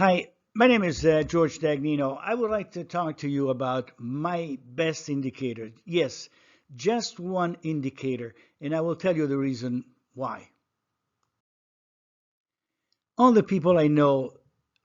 Hi, my name is George Dagnino. I would like to talk to you about my best indicator. Yes, just one indicator, and I will tell you the reason why. All the people I know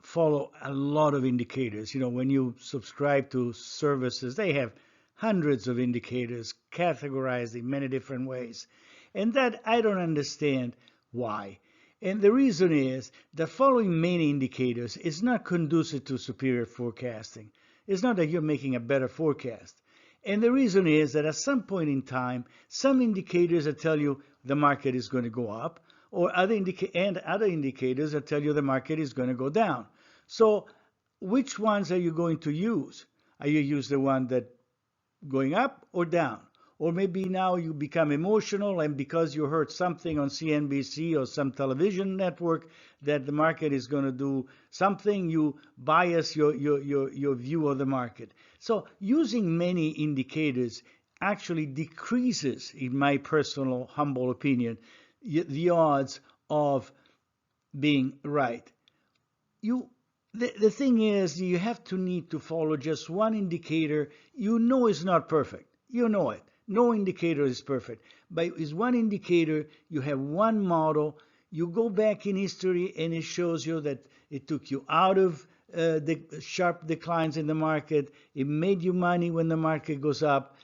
follow a lot of indicators. You know, when you subscribe to services, they have hundreds of indicators categorized in many different ways. And that I don't understand why. And the reason is that following many indicators is not conducive to superior forecasting. It's not that you're making a better forecast. And the reason is that at some point in time, some indicators that tell you the market is going to go up, or other indicators that tell you the market is going to go down. So which ones are you going to use? Are you use the one that going up or down? Or maybe now you become emotional and because you heard something on CNBC or some television network that the market is going to do something, you bias your view of the market. So using many indicators actually decreases, in my personal humble opinion, the odds of being right. You the thing is you have to need to follow just one indicator. You know it's not perfect. You know it. No indicator is perfect. But it's one indicator, you have one model, you go back in history and it shows you that it took you out of the sharp declines in the market. It made you money when the market goes up.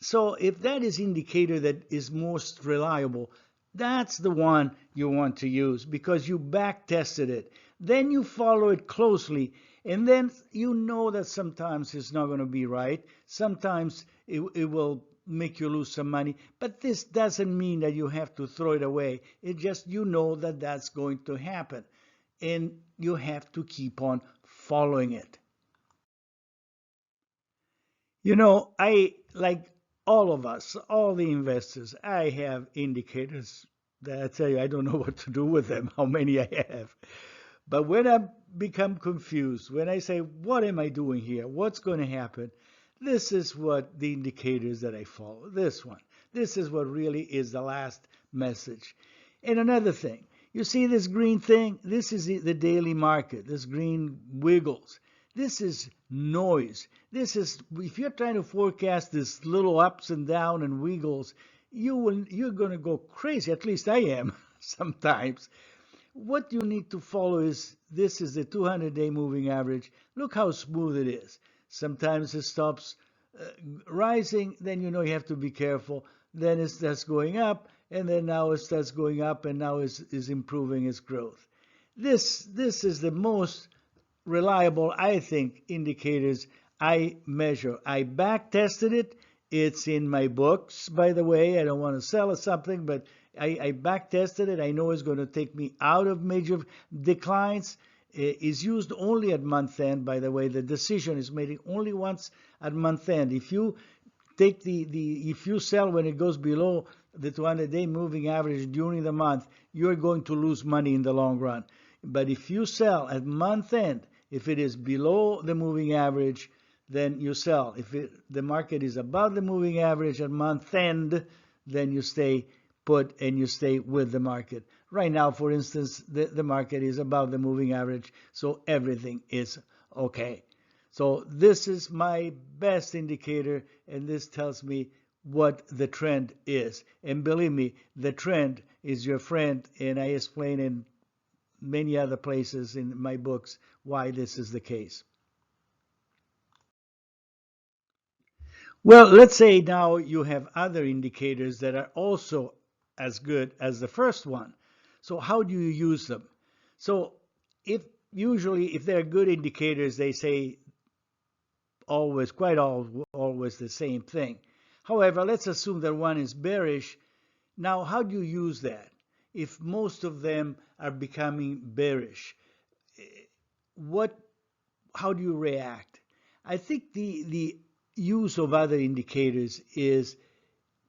So if that is indicator that is most reliable, that's the one you want to use because you back tested it. Then you follow it closely, and then you know that sometimes it's not going to be right. Sometimes it will make you lose some money, but this doesn't mean that you have to throw it away. It just you know that that's going to happen, and you have to keep on following it. You know, I like all of us, all the investors, I have indicators that I tell you I don't know what to do with them, how many I have. But when I become confused, when I say, what am I doing here? What's going to happen? This is what the indicators that I follow. This one. This is what really is the last message. And another thing, you see this green thing? This is the daily market. This green wiggles. This is noise. This is if you're trying to forecast this little ups and down and wiggles, you're going to go crazy. At least I am sometimes. What you need to follow is this is the 200-day moving average. Look how smooth it is. Sometimes it stops uh, rising, then you know you have to be careful. Then it starts going up, and then now it starts going up, and now is improving its growth. This is the most reliable, I think, indicators I measure. I back tested it. It's in my books, by the way. I don't want to sell something, but I back tested it. I know it's going to take me out of major declines. Is used only at month end, by the way. The decision is made only once at month end. If you take the if you sell when it goes below the 200-day moving average during the month, you're going to lose money in the long run. But if you sell at month end, if it is below the moving average, then you sell. If the market is above the moving average at month end, then you stay put and you stay with the market. Right now, for instance, the market is above the moving average, so everything is okay. So this is my best indicator, and this tells me what the trend is. And believe me, the trend is your friend, and I explain in many other places in my books why this is the case. Well, let's say now you have other indicators that are also as good as the first one. So how do you use them? So if usually if they're good indicators, they say always, always the same thing. However, let's assume that one is bearish. Now, how do you use that? If most of them are becoming bearish, what how do you react? I think the use of other indicators is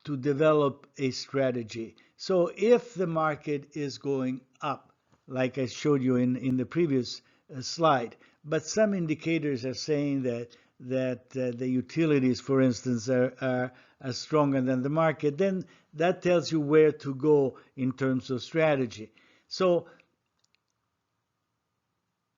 to develop a strategy. So if the market is going up, like I showed you in the previous slide, but some indicators are saying that the utilities, for instance, are stronger than the market, then that tells you where to go in terms of strategy. So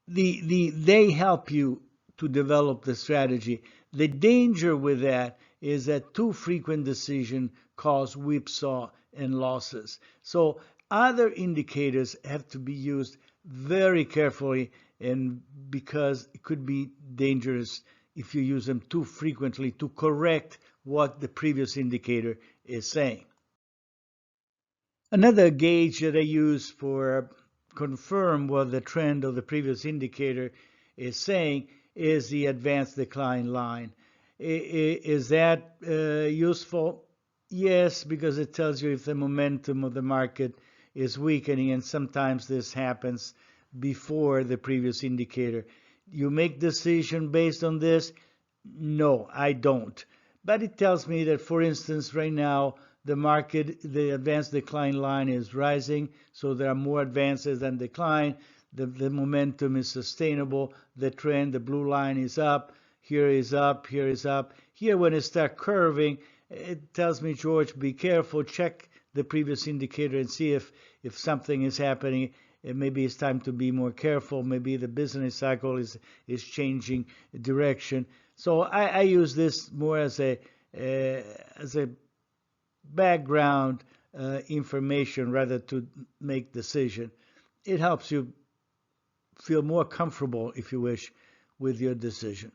they help you to develop the strategy. The danger with that is that too frequent decision cause whipsaw and losses. So other indicators have to be used very carefully, and because it could be dangerous if you use them too frequently to correct what the previous indicator is saying. Another gauge that I use for confirm what the trend of the previous indicator is saying is the advanced decline line. Is that useful? Yes, because it tells you if the momentum of the market is weakening, and sometimes this happens before the previous indicator. You make decision based on this? No, I don't. But it tells me that, for instance, right now, the market, the advanced decline line is rising, so there are more advances than decline. The momentum is sustainable. The trend, the blue line is up. Here is up. Here is up. Here, when it starts curving, it tells me, George, be careful. Check the previous indicator and see if something is happening. Maybe it's time to be more careful. Maybe the business cycle is changing direction. So I use this more as a background information rather to make decision. It helps you feel more comfortable, if you wish, with your decision.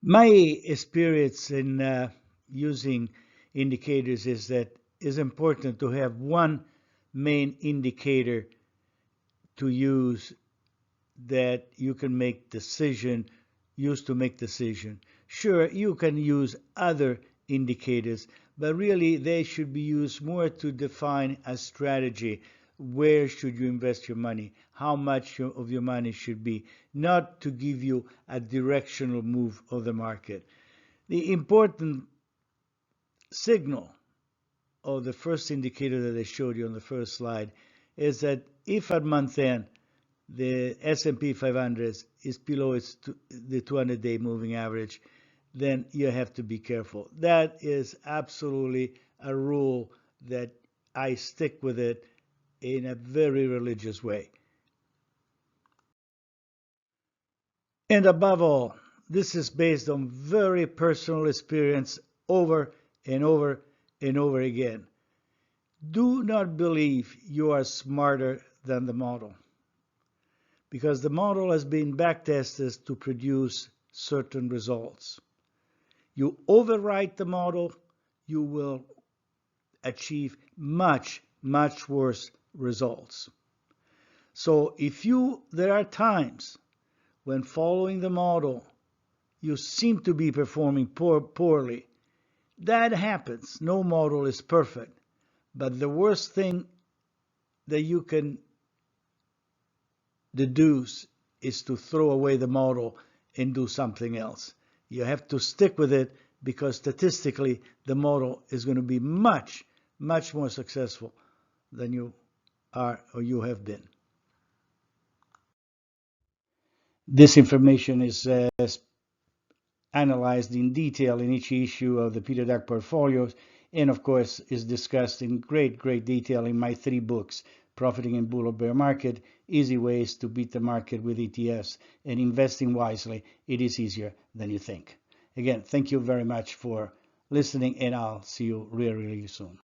My experience in using indicators is that it's important to have one main indicator to use that you can make decision, use to make decision. Sure, you can use other indicators, but really they should be used more to define a strategy. Where should you invest your money? How much of your money should be, not to give you a directional move of the market. The important signal of the first indicator that I showed you on the first slide is that if at month end the S&P 500 is below the 200-day moving average, then you have to be careful. That is absolutely a rule that I stick with it in a very religious way. And above all, this is based on very personal experience over and over and over again. Do not believe you are smarter than the model, because the model has been backtested to produce certain results. You overwrite the model, you will achieve much, much worse results. So there are times when following the model, you seem to be performing poorly. That happens. No model is perfect. But the worst thing that you can deduce is to throw away the model and do something else. You have to stick with it, because statistically the model is going to be much, much more successful than you are or you have been. This information is analyzed in detail in each issue of the Peter Duck Portfolios, and of course is discussed in great, great detail in my 3 books, Profiting in Bull or Bear Market, Easy Ways to Beat the Market with ETFs, and Investing Wisely. It is easier than you think. Again, thank you very much for listening, and I'll see you really, really soon.